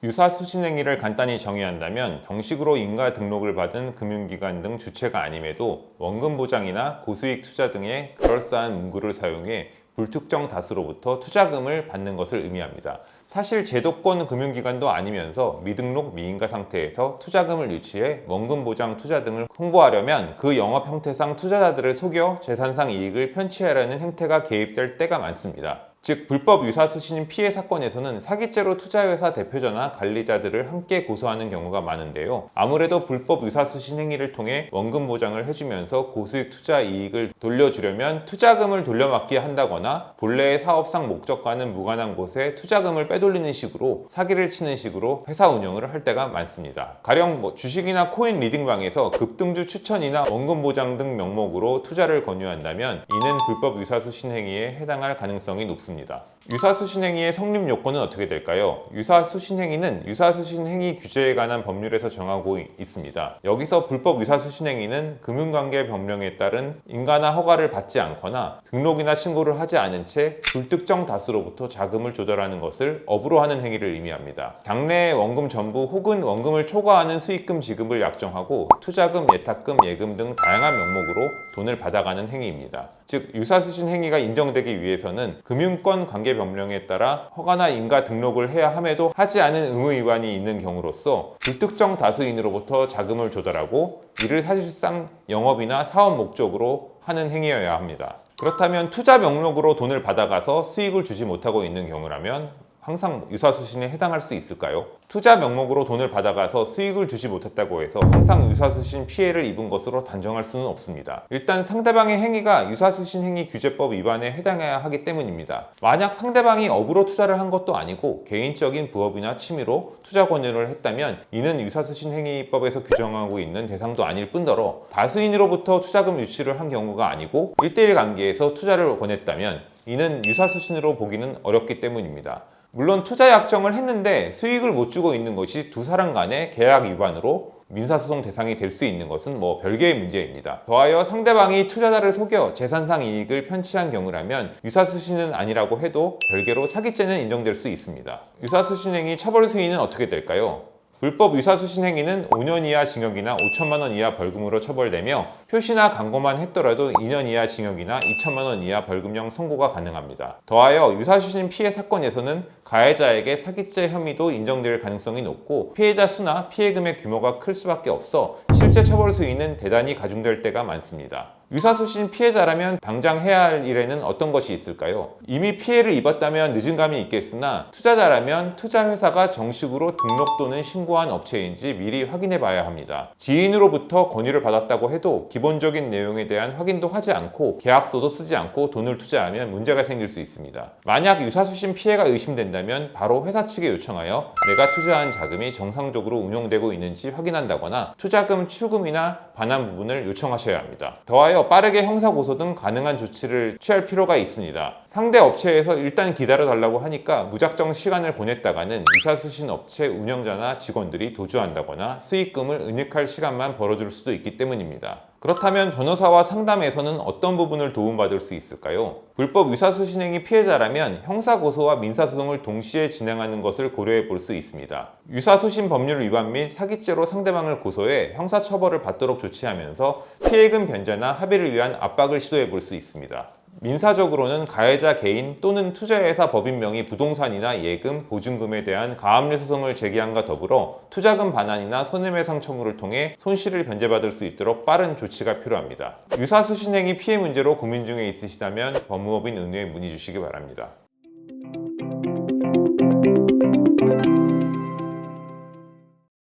유사수신행위를 간단히 정의한다면 정식으로 인가 등록을 받은 금융기관 등 주체가 아님에도 원금보장이나 고수익 투자 등의 그럴싸한 문구를 사용해 불특정 다수로부터 투자금을 받는 것을 의미합니다. 사실 제도권 금융기관도 아니면서 미등록 미인가 상태에서 투자금을 유치해 원금보장 투자 등을 홍보하려면 그 영업 형태상 투자자들을 속여 재산상 이익을 편취하려는 행태가 개입될 때가 많습니다. 즉 불법 유사수신 피해 사건에서는 사기죄로 투자회사 대표자나 관리자들을 함께 고소하는 경우가 많은데요. 아무래도 불법 유사수신 행위를 통해 원금 보장을 해주면서 고수익 투자 이익을 돌려주려면 투자금을 돌려막기 한다거나 본래의 사업상 목적과는 무관한 곳에 투자금을 빼돌리는 식으로 사기를 치는 식으로 회사 운영을 할 때가 많습니다. 가령 주식이나 코인 리딩방에서 급등주 추천이나 원금 보장 등 명목으로 투자를 권유한다면 이는 불법 유사수신 행위에 해당할 가능성이 높습니다. 유사수신행위의 성립 요건은 어떻게 될까요? 유사수신행위는 유사수신행위 규제에 관한 법률에서 정하고 있습니다. 여기서 불법 유사수신행위는 금융관계법령에 따른 인가나 허가를 받지 않거나 등록이나 신고를 하지 않은 채 불특정 다수로부터 자금을 조달하는 것을 업으로 하는 행위를 의미합니다. 장래의 원금 전부 혹은 원금을 초과하는 수익금 지급을 약정하고 투자금, 예탁금, 예금 등 다양한 명목으로 돈을 받아가는 행위입니다. 즉 유사수신 행위가 인정되기 위해서는 금융권 관계법령에 따라 허가나 인가 등록을 해야 함에도 하지 않은 의무 위반이 있는 경우로서 불특정 다수인으로부터 자금을 조달하고 이를 사실상 영업이나 사업 목적으로 하는 행위여야 합니다. 그렇다면 투자 명목으로 돈을 받아가서 수익을 주지 못하고 있는 경우라면 항상 유사수신에 해당할 수 있을까요? 투자 명목으로 돈을 받아가서 수익을 주지 못했다고 해서 항상 유사수신 피해를 입은 것으로 단정할 수는 없습니다. 일단 상대방의 행위가 유사수신 행위 규제법 위반에 해당해야 하기 때문입니다. 만약 상대방이 업으로 투자를 한 것도 아니고 개인적인 부업이나 취미로 투자 권유를 했다면 이는 유사수신 행위법에서 규정하고 있는 대상도 아닐 뿐더러 다수인으로부터 투자금 유치를 한 경우가 아니고 1대1 관계에서 투자를 권했다면 이는 유사수신으로 보기는 어렵기 때문입니다. 물론 투자 약정을 했는데 수익을 못 주고 있는 것이 두 사람 간의 계약 위반으로 민사소송 대상이 될 수 있는 것은 별개의 문제입니다. 더하여 상대방이 투자자를 속여 재산상 이익을 편취한 경우라면 유사수신은 아니라고 해도 별개로 사기죄는 인정될 수 있습니다. 유사수신 행위 처벌 수위는 어떻게 될까요? 불법 유사수신 행위는 5년 이하 징역이나 5천만 원 이하 벌금으로 처벌되며 표시나 광고만 했더라도 2년 이하 징역이나 2천만 원 이하 벌금형 선고가 가능합니다. 더하여 유사수신 피해 사건에서는 가해자에게 사기죄 혐의도 인정될 가능성이 높고 피해자 수나 피해금의 규모가 클 수밖에 없어 실제 처벌 수위는 대단히 가중될 때가 많습니다. 유사수신 피해자라면 당장 해야 할 일에는 어떤 것이 있을까요? 이미 피해를 입었다면 늦은 감이 있겠으나 투자자라면 투자회사가 정식으로 등록 또는 신고한 업체인지 미리 확인해 봐야 합니다. 지인으로부터 권유를 받았다고 해도 기본적인 내용에 대한 확인도 하지 않고 계약서도 쓰지 않고 돈을 투자하면 문제가 생길 수 있습니다. 만약 유사수신 피해가 의심된다면 바로 회사 측에 요청하여 내가 투자한 자금이 정상적으로 운용되고 있는지 확인한다거나 투자금 출금이나 반환 부분을 요청하셔야 합니다. 더하여 빠르게 형사고소 등 가능한 조치를 취할 필요가 있습니다. 상대 업체에서 일단 기다려달라고 하니까 무작정 시간을 보냈다가는 유사수신 업체 운영자나 직원들이 도주한다거나 수익금을 은닉할 시간만 벌어줄 수도 있기 때문입니다. 그렇다면 변호사와 상담에서는 어떤 부분을 도움받을 수 있을까요? 불법 유사수신행위 피해자라면 형사고소와 민사소송을 동시에 진행하는 것을 고려해 볼 수 있습니다. 유사수신 법률 위반 및 사기죄로 상대방을 고소해 형사처벌을 받도록 조치하면서 피해금 변제나 합의를 위한 압박을 시도해 볼 수 있습니다. 민사적으로는 가해자 개인 또는 투자회사 법인 명의 부동산이나 예금, 보증금에 대한 가압류 소송을 제기함과 더불어 투자금 반환이나 손해배상 청구를 통해 손실을 변제받을 수 있도록 빠른 조치가 필요합니다. 유사수신행위 피해 문제로 고민 중에 있으시다면 법무법인 은우에 문의 주시기 바랍니다.